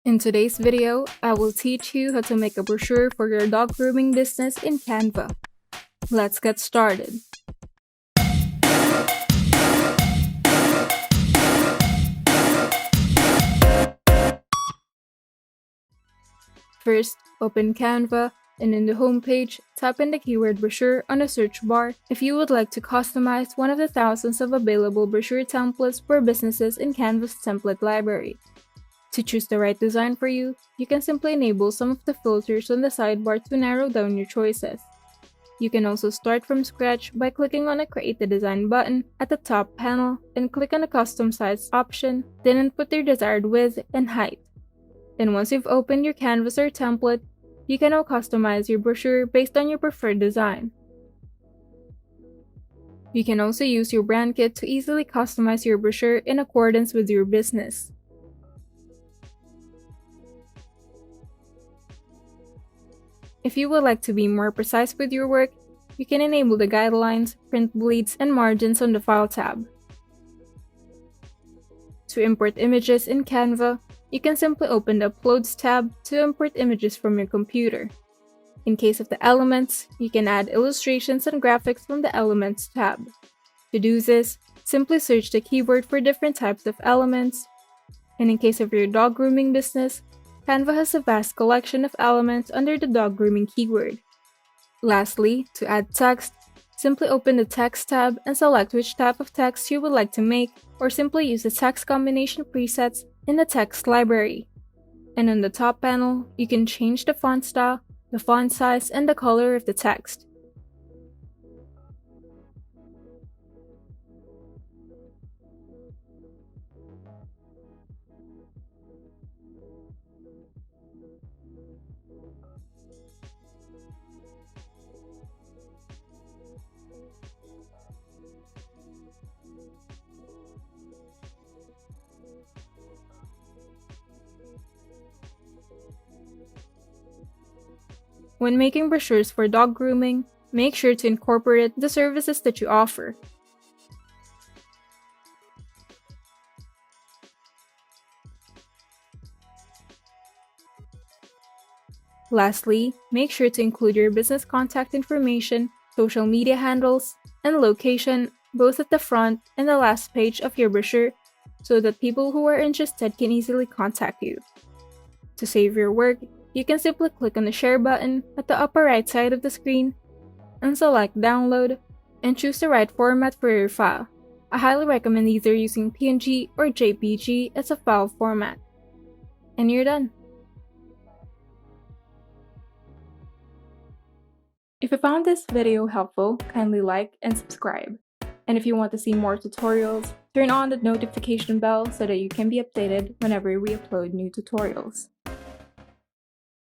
In today's video, I will teach you how to make a brochure for your dog grooming business in Canva. Let's get started. First, open Canva, and in the home page, type in the keyword brochure on the search bar if you would like to customize one of the thousands of available brochure templates for businesses in Canva's template library. To choose the right design for you, you can simply enable some of the filters on the sidebar to narrow down your choices. You can also start from scratch by clicking on the Create the Design button at the top panel and click on the Custom Size option, then input your desired width and height. And once you've opened your canvas or template, you can now customize your brochure based on your preferred design. You can also use your brand kit to easily customize your brochure in accordance with your business. If you would like to be more precise with your work, you can enable the guidelines, print bleeds, and margins on the File tab. To import images in Canva, you can simply open the Uploads tab to import images from your computer. In case of the Elements, you can add illustrations and graphics from the Elements tab. To do this, simply search the keyword for different types of elements. And in case of your dog grooming business, Canva has a vast collection of elements under the dog grooming keyword. Lastly, to add text, simply open the Text tab and select which type of text you would like to make, or simply use the text combination presets in the text library. And on the top panel, you can change the font style, the font size, and the color of the text. When making brochures for dog grooming, make sure to incorporate the services that you offer. Lastly, make sure to include your business contact information, social media handles, and location both at the front and the last page of your brochure so that people who are interested can easily contact you. To save your work, you can simply click on the Share button at the upper right side of the screen and select Download and choose the right format for your file. I highly recommend either using PNG or JPG as a file format. And you're done. If you found this video helpful, kindly like and subscribe. And if you want to see more tutorials, turn on the notification bell so that you can be updated whenever we upload new tutorials.